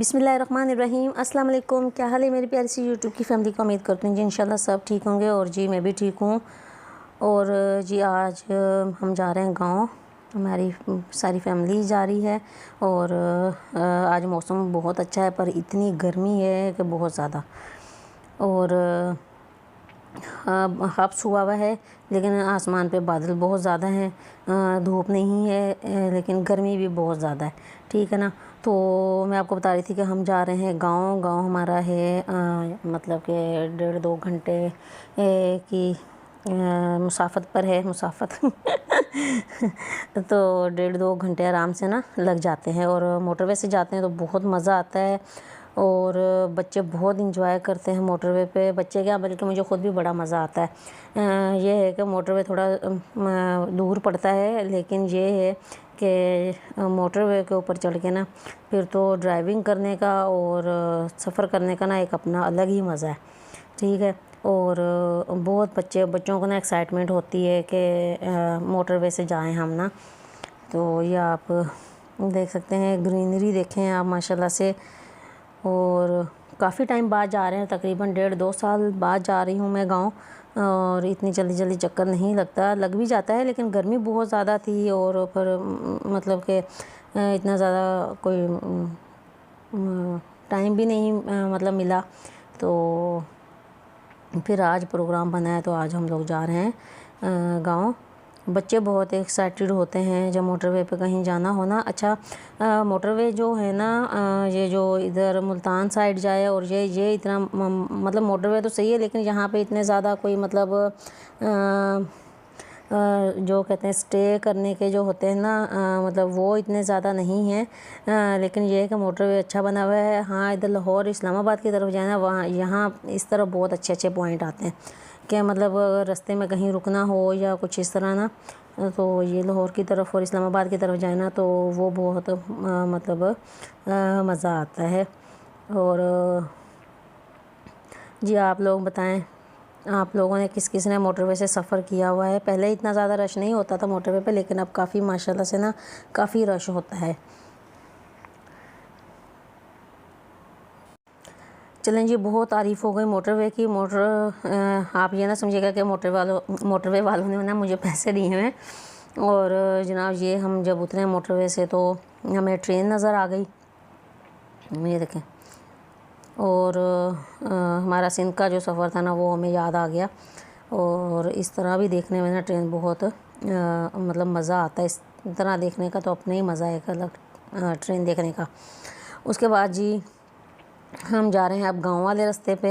बिस्मिल्लाहिर्रहमानिर्रहीम। अस्सलाम वालेकुम। क्या हाल है मेरी प्यारी सी यूट्यूब की फ़ैमिली का। उम्मीद करती हूँ जी इंशाल्लाह सब ठीक होंगे और जी मैं भी ठीक हूँ। और जी आज हम जा रहे हैं गांव, हमारी सारी फैमिली जा रही है। और आज मौसम बहुत अच्छा है पर इतनी गर्मी है कि बहुत ज़्यादा। और हब्स हुआ हुआ है लेकिन आसमान पे बादल बहुत ज़्यादा हैं। धूप नहीं है लेकिन गर्मी भी बहुत ज़्यादा है। ठीक है ना। तो मैं आपको बता रही थी कि हम जा रहे हैं गांव हमारा है मतलब कि 1.5-2 घंटे की मुसाफत पर है। मुसाफत तो 1.5-2 घंटे आराम से ना लग जाते हैं। और मोटरवे से जाते हैं तो बहुत मज़ा आता है और बच्चे बहुत इंजॉय करते हैं मोटरवे पे। बच्चे क्या बल्कि मुझे ख़ुद भी बड़ा मज़ा आता है। ये है कि मोटरवे थोड़ा दूर पड़ता है लेकिन ये है कि मोटरवे के ऊपर चढ़ के ना फिर तो ड्राइविंग करने का और सफ़र करने का ना एक अपना अलग ही मज़ा है। ठीक है। और बहुत बच्चों को ना एक्साइटमेंट होती है कि मोटरवे से जाएं हम ना। तो ये आप देख सकते हैं, ग्रीनरी देखें आप माशाल्लाह से। और काफ़ी टाइम बाद जा रहे हैं, तकरीबन 1.5-2 साल बाद जा रही हूँ मैं गांव। और इतनी जल्दी चक्कर नहीं लगता, लग भी जाता है लेकिन गर्मी बहुत ज़्यादा थी और फिर मतलब कि इतना ज़्यादा कोई टाइम भी नहीं मतलब मिला। तो फिर आज प्रोग्राम बना है तो आज हम लोग जा रहे हैं गांव। बच्चे बहुत एक्साइटेड होते हैं जब मोटरवे पे कहीं जाना हो ना। अच्छा, मोटरवे जो है ना ये जो इधर मुल्तान साइड जाए और ये इतना मतलब मोटरवे तो सही है लेकिन यहाँ पे इतने ज़्यादा कोई मतलब जो कहते हैं स्टे करने के जो होते हैं ना मतलब वो इतने ज़्यादा नहीं हैं। लेकिन ये है कि मोटरवे अच्छा बना हुआ है। हाँ, इधर लाहौर इस्लामाबाद की तरफ जाए ना, वहाँ यहाँ इस तरफ बहुत अच्छे पॉइंट आते हैं कि मतलब रास्ते में कहीं रुकना हो या कुछ इस तरह ना, तो ये लाहौर की तरफ और इस्लामाबाद की तरफ जाए ना तो वो बहुत मतलब मज़ा आता है। और जी आप लोग बताएं, आप लोगों ने किस ने मोटरवे से सफ़र किया हुआ है। पहले इतना ज़्यादा रश नहीं होता था मोटरवे पे लेकिन अब काफ़ी माशाल्लाह से ना काफ़ी रश होता है। चलें जी, बहुत तारीफ़ हो गई मोटरवे की। आप ये ना समझिएगा कि मोटरवे वालों ने ना मुझे पैसे दिए हैं। और जनाब ये हम जब उतरे मोटरवे से तो हमें ट्रेन नज़र आ गई, ये देखें। और हमारा सिंध का जो सफ़र था ना वो हमें याद आ गया। और इस तरह भी देखने में ना ट्रेन बहुत मतलब मज़ा आता है। इस तरह देखने का तो अपना ही मज़ा है एक अलग, ट्रेन देखने का। उसके बाद जी हम जा रहे हैं अब गांव वाले रास्ते पे।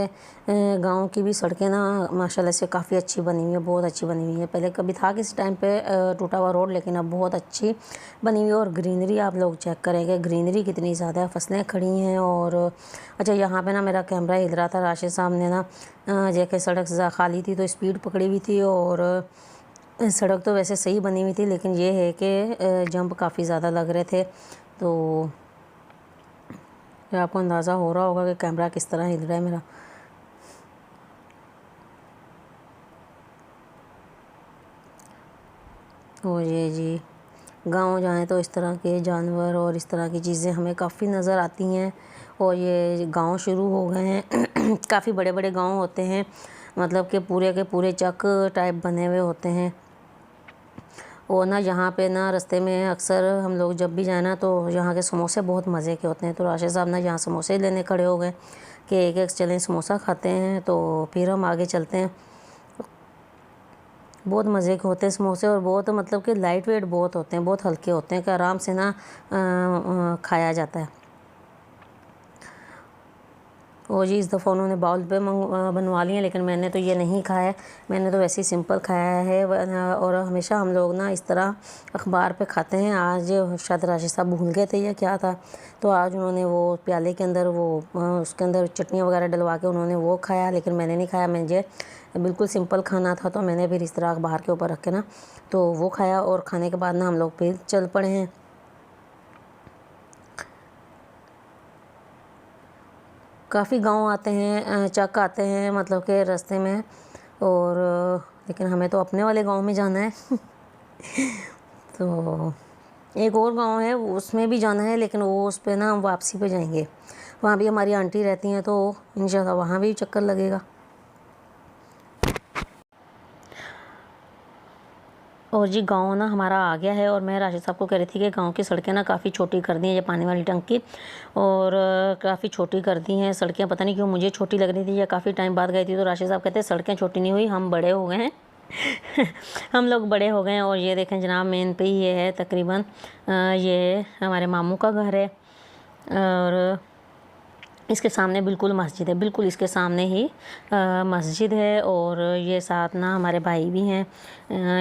गांव की भी सड़कें ना माशाल्लाह से काफ़ी अच्छी बनी हुई है, बहुत अच्छी बनी हुई है। पहले कभी था किसी टाइम पे टूटा हुआ रोड लेकिन अब बहुत अच्छी बनी हुई है। और ग्रीनरी आप लोग चेक करेंगे, ग्रीनरी कितनी ज़्यादा है, फसलें खड़ी हैं। और अच्छा, यहाँ पे ना मेरा कैमरा हिल रहा था, राशिद साहब ने ना जैसे सड़क खाली थी तो स्पीड पकड़ी हुई थी। और सड़क तो वैसे सही बनी हुई थी लेकिन ये है कि जंप काफ़ी ज़्यादा लग रहे थे। तो आपको अंदाज़ा हो रहा होगा कि कैमरा किस तरह हिल रहा है मेरा। और ये जी गांव जाएं तो इस तरह के जानवर और इस तरह की चीज़ें हमें काफ़ी नज़र आती हैं। और ये गांव शुरू हो गए हैं काफ़ी बड़े बड़े गांव होते हैं, मतलब कि पूरे के पूरे चक टाइप बने हुए होते हैं। और ना यहाँ पे ना रास्ते में अक्सर हम लोग जब भी जाए ना तो यहाँ के समोसे बहुत मज़े के होते हैं। तो राशिद साहब ना यहाँ समोसे लेने खड़े हो गए कि एक चलें समोसा खाते हैं। तो फिर हम आगे चलते हैं। बहुत मज़े के होते हैं समोसे और बहुत मतलब कि लाइट वेट बहुत होते हैं, बहुत हल्के होते हैं कि आराम से ना खाया जाता है। और जी इस दफ़ा उन्होंने बाउल पे बनवा लिए लेकिन मैंने तो ये नहीं खाया है, मैंने तो वैसे ही सिंपल खाया है। और हमेशा हम लोग ना इस तरह अखबार पे खाते हैं। आज शायद राशिद साहब भूल गए थे या क्या था, तो आज उन्होंने वो प्याले के अंदर वो उसके अंदर चटनी वगैरह डलवा के उन्होंने वो खाया लेकिन मैंने नहीं खाया। मुझे बिल्कुल सिंपल खाना था तो मैंने फिर इस तरह अखबार के ऊपर रख के ना तो वो खाया। और खाने के बाद ना हम लोग फिर चल पड़े हैं। काफ़ी गांव आते हैं, चक आते हैं मतलब के रास्ते में। और लेकिन हमें तो अपने वाले गांव में जाना है तो एक और गांव है उसमें भी जाना है, लेकिन वो उस पे ना हम वापसी पे जाएंगे। वहाँ भी हमारी आंटी रहती हैं, तो इंशाल्लाह वहाँ भी चक्कर लगेगा। और जी गांव ना हमारा आ गया है, और मैं राशिद साहब को कह रही थी कि गांव की सड़कें ना काफ़ी छोटी कर दी हैं, ये पानी वाली टंकी, और काफ़ी छोटी कर दी हैं सड़कें। पता नहीं क्यों मुझे छोटी लग रही थी, या काफ़ी टाइम बाद गई थी। तो राशिद साहब कहते हैं सड़कें छोटी नहीं हुई, हम बड़े हो गए हैं हम लोग बड़े हो गए हैं। और ये देखें जनाब, मेन पे ही ये है तकरीबन, ये हमारे मामू का घर है, और इसके सामने बिल्कुल मस्जिद है, बिल्कुल इसके सामने ही मस्जिद है। और ये साथ ना हमारे भाई भी हैं,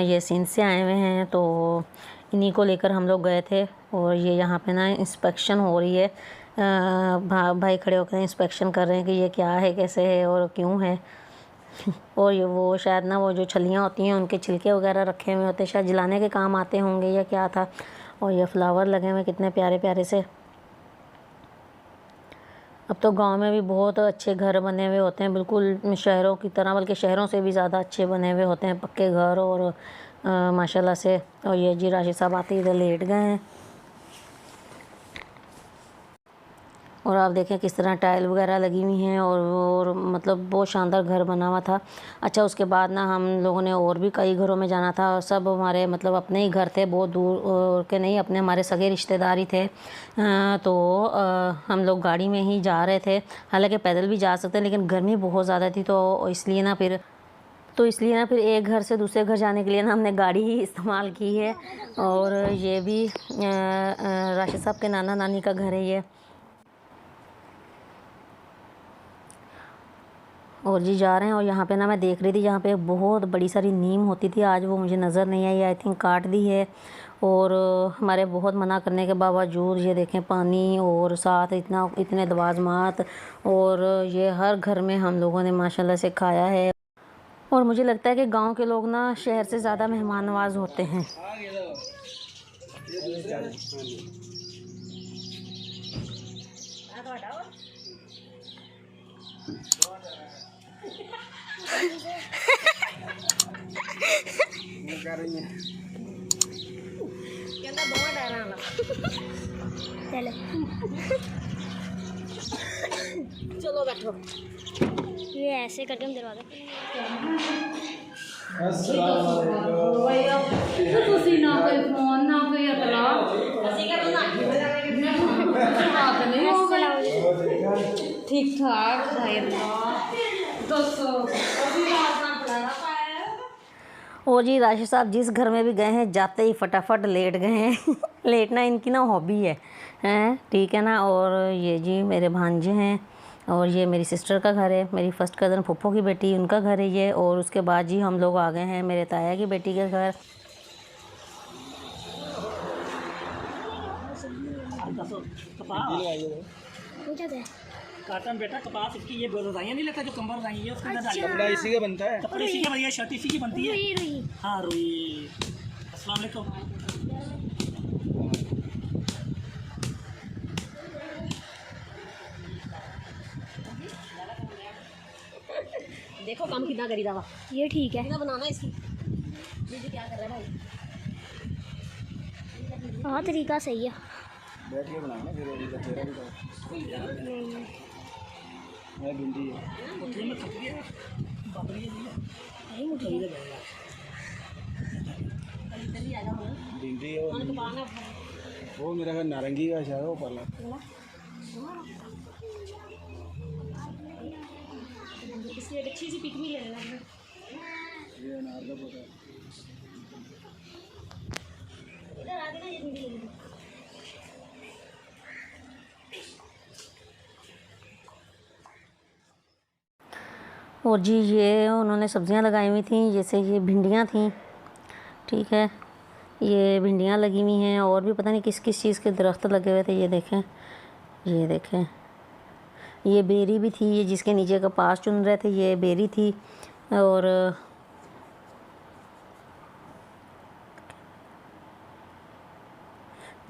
ये सिंध से आए हुए हैं, तो इन्हीं को लेकर हम लोग गए थे। और ये यहाँ पे ना इंस्पेक्शन हो रही है, भाई खड़े होकर इंस्पेक्शन कर रहे हैं कि ये क्या है, कैसे है और क्यों है। और ये वो शायद ना वो जो छलियाँ होती हैं उनके छिलके वगैरह रखे हुए होते हैं, शायद जलाने के काम आते होंगे या क्या था। और ये फ्लावर लगे हुए कितने प्यारे प्यारे से। अब तो गांव में भी बहुत अच्छे घर बने हुए होते हैं, बिल्कुल शहरों की तरह, बल्कि शहरों से भी ज़्यादा अच्छे बने हुए होते हैं, पक्के घर और माशाल्लाह से। और ये जी राशिद साहब आते इधर लेट गए हैं। और आप देखें किस तरह टाइल वगैरह लगी हुई हैं, और मतलब बहुत शानदार घर बना हुआ था। अच्छा, उसके बाद ना हम लोगों ने और भी कई घरों में जाना था, सब हमारे मतलब अपने ही घर थे, बहुत दूर के नहीं, अपने हमारे सगे रिश्तेदार ही थे। तो हम लोग गाड़ी में ही जा रहे थे, हालांकि पैदल भी जा सकते हैं, लेकिन गर्मी बहुत ज़्यादा थी, तो इसलिए ना फिर एक घर से दूसरे घर जाने के लिए ना हमने गाड़ी ही इस्तेमाल की है। और ये भी राशिद साहब के नाना नानी का घर है ये। और जी जा रहे हैं, और यहाँ पे ना मैं देख रही थी, यहाँ पे बहुत बड़ी सारी नीम होती थी, आज वो मुझे नज़र नहीं आई, आई थिंक काट दी है। और हमारे बहुत मना करने के बावजूद ये देखें पानी, और साथ इतने लवाज़मात, और ये हर घर में हम लोगों ने माशाल्लाह से खाया है। और मुझे लगता है कि गांव के लोग ना शहर से ज़्यादा मेहमान नवाज होते हैं। चलो बैठो, ये ऐसे करके हम दरवाजा ठीक ठाक। और जी राशिद साहब जिस घर में भी गए हैं जाते ही फटाफट लेट गए हैं लेटना इनकी ना हॉबी है, हैं ठीक है ना। और ये जी मेरे भांजे हैं, और ये मेरी सिस्टर का घर है, मेरी फ़र्स्ट कज़न फूफो की बेटी, उनका घर है ये। और उसके बाद जी हम लोग आ गए हैं मेरे ताया की बेटी के घर। काटन बेटा कपास इसकी ये रजाइयाँ नहीं लगता जो कंबल रजाई है उसके अंदर डाल कपड़ा इसी का बनता है, कपड़ा इसी का बनता है, शर्ट इसी की बनती है। हाँ रुई। अस्सलाम वालेकुम। देखो काम कितना करी दावा, ये ठीक है, कितना बनाना इसकी। ये क्या कर रहा है भाई, हाँ तरीका सही है। बैठ के बनाना फिर इनका चेहरा भी मैं भिंडी है मुट्ठी में खप गया बाबरी है नहीं मुट्ठी ले जाएगा भिंडी है वो मेरा घर नारंगी का शायद वो पाला इसलिए अच्छी सी पिक भी ले लेना। ये अनार का पौधा इधर आ देना, ये भिंडी ले लेना। और जी ये उन्होंने सब्जियां लगाई हुई थी, जैसे ये भिंडियां थी, ठीक है, ये भिंडियां लगी हुई हैं, और भी पता नहीं किस किस चीज़ के दरख्त लगे हुए थे। ये देखें ये बेरी भी थी, ये जिसके नीचे कपास चुन रहे थे ये बेरी थी। और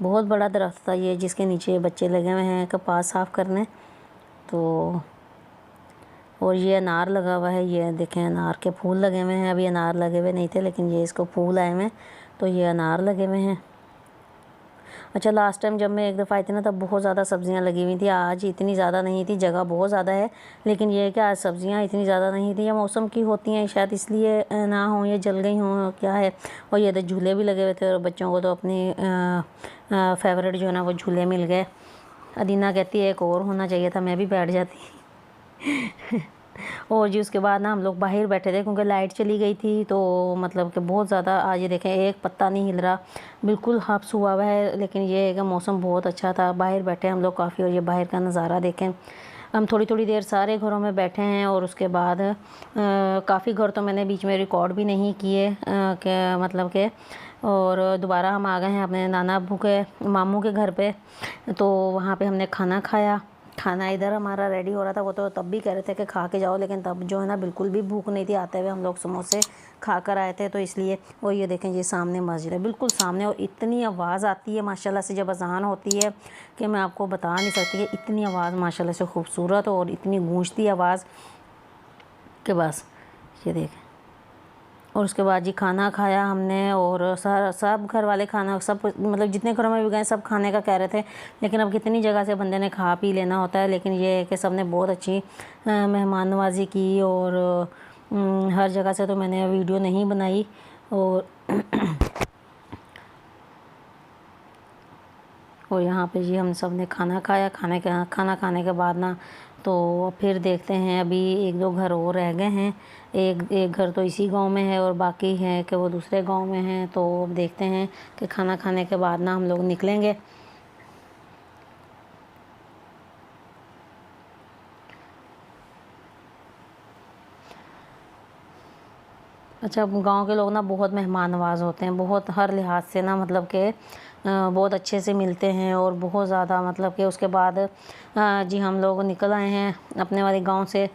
बहुत बड़ा दरख्त था ये, जिसके नीचे बच्चे लगे हुए हैं कपास साफ़ करने। तो और ये अनार लगा हुआ है, ये देखें अनार के फूल लगे हुए हैं, अभी अनार लगे हुए नहीं थे लेकिन ये इसको फूल आए हुए हैं, तो ये अनार लगे हुए हैं। अच्छा, लास्ट टाइम जब मैं एक दफ़ा आई थी ना तब बहुत ज़्यादा सब्ज़ियाँ लगी हुई थी, आज इतनी ज़्यादा नहीं थी। जगह बहुत ज़्यादा है लेकिन ये है कि आज सब्ज़ियाँ इतनी ज़्यादा नहीं थी। ये मौसम की होती हैं शायद, इसलिए ना हो, ये जल गई हों, क्या है। और ये तो झूले भी लगे हुए थे और बच्चों को तो अपनी फेवरेट जो है ना वो झूले मिल गए। अदीना कहती है एक और होना चाहिए था, मैं भी बैठ जाती। और जी उसके बाद ना हम लोग बाहर बैठे थे क्योंकि लाइट चली गई थी, तो मतलब कि बहुत ज़्यादा आज ये देखें एक पत्ता नहीं हिल रहा, बिल्कुल हब्स हुआ हुआ है। लेकिन ये है कि मौसम बहुत अच्छा था, बाहर बैठे हम लोग काफ़ी। और ये बाहर का नज़ारा देखें। हम थोड़ी थोड़ी देर सारे घरों में बैठे हैं और उसके बाद काफ़ी घर तो मैंने बीच में रिकॉर्ड भी नहीं किए कि मतलब के। और दोबारा हम आ गए हैं अपने नाना अब्बू के मामू के घर पे, तो वहाँ पे हमने खाना खाया। खाना इधर हमारा रेडी हो रहा था, वो तो तब भी कह रहे थे कि खा के जाओ, लेकिन तब जो है ना बिल्कुल भी भूख नहीं थी। आते हुए हम लोग समोसे खा कर आए थे, तो इसलिए। और ये देखें, ये सामने मस्जिद है, बिल्कुल सामने। और इतनी आवाज़ आती है माशाल्लाह से जब अज़ान होती है कि मैं आपको बता नहीं सकती कि इतनी आवाज़ माशाल्लाह से खूबसूरत और इतनी गूंजती आवाज़ के बस ये देखें। और उसके बाद जी खाना खाया हमने, और सब घर वाले खाना, सब मतलब जितने घरों में भी गए सब खाने का कह रहे थे। लेकिन अब कितनी जगह से बंदे ने खा पी लेना होता है। लेकिन ये है कि सब ने बहुत अच्छी मेहमान नवाजी की। और हर जगह से तो मैंने वीडियो नहीं बनाई। और यहाँ पे जी हम सब ने खाना खाया। खाना खाने के बाद ना तो फिर देखते हैं, अभी एक दो घर और रह गए हैं। एक घर तो इसी गांव में है और बाकी है कि वो दूसरे गांव में हैं। तो अब देखते हैं कि खाना खाने के बाद ना हम लोग निकलेंगे। अच्छा, गांव के लोग ना बहुत मेहमान नवाज होते हैं, बहुत हर लिहाज से ना, मतलब कि बहुत अच्छे से मिलते हैं और बहुत ज़्यादा, मतलब कि उसके बाद जी हम लोग निकल आए हैं अपने वाले गांव से।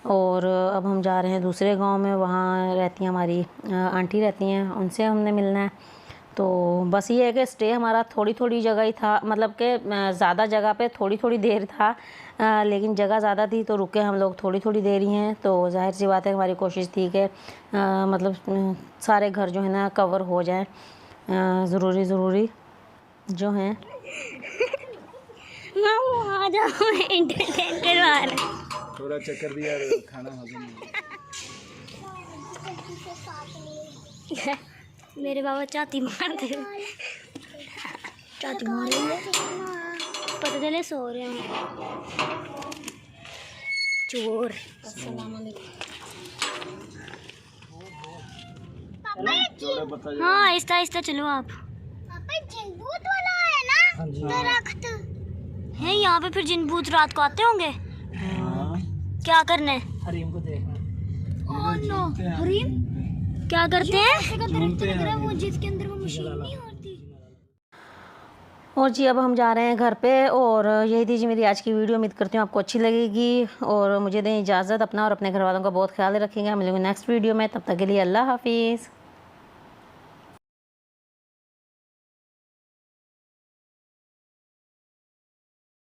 और अब हम जा रहे हैं दूसरे गांव में, वहाँ रहती हैं हमारी आंटी रहती हैं, उनसे हमने मिलना है। तो बस ये है कि स्टे हमारा थोड़ी थोड़ी जगह ही था, मतलब कि ज़्यादा जगह पे थोड़ी थोड़ी देर था। लेकिन जगह ज़्यादा थी तो रुके हम लोग थोड़ी थोड़ी देर ही हैं। तो जाहिर सी बात है हमारी कोशिश थी कि मतलब सारे घर जो है ना कवर हो जाए, ज़रूरी जो हैं। आ जाओ, एंटरटेन करवा रहे। थोड़ा चक्कर दिया, खाना हजम नहीं। मेरे बाबा चाती मारते, चाती मार रहे हैं, पता चले सो रहे हैं चोर। हाँ आहिस्ता आहिस्ता चलो आप। भूत वाला है ना दरख्त है यहाँ पे, फिर जिन भूत रात को आते होंगे। क्या करना है? हरीम को देखना। हरीम क्या करते हैं? वो जिसके अंदर वो मशीन नहीं होती। और जी अब हम जा रहे हैं घर पे। और यही थी जी मेरी आज की वीडियो। उम्मीद करती हूँ आपको अच्छी लगेगी। और मुझे दें इजाज़त, अपना और अपने घर वालों का बहुत ख्याल रखेंगे। मिलेंगे नेक्स्ट वीडियो में, तब तक के लिए अल्लाह हाफिज़।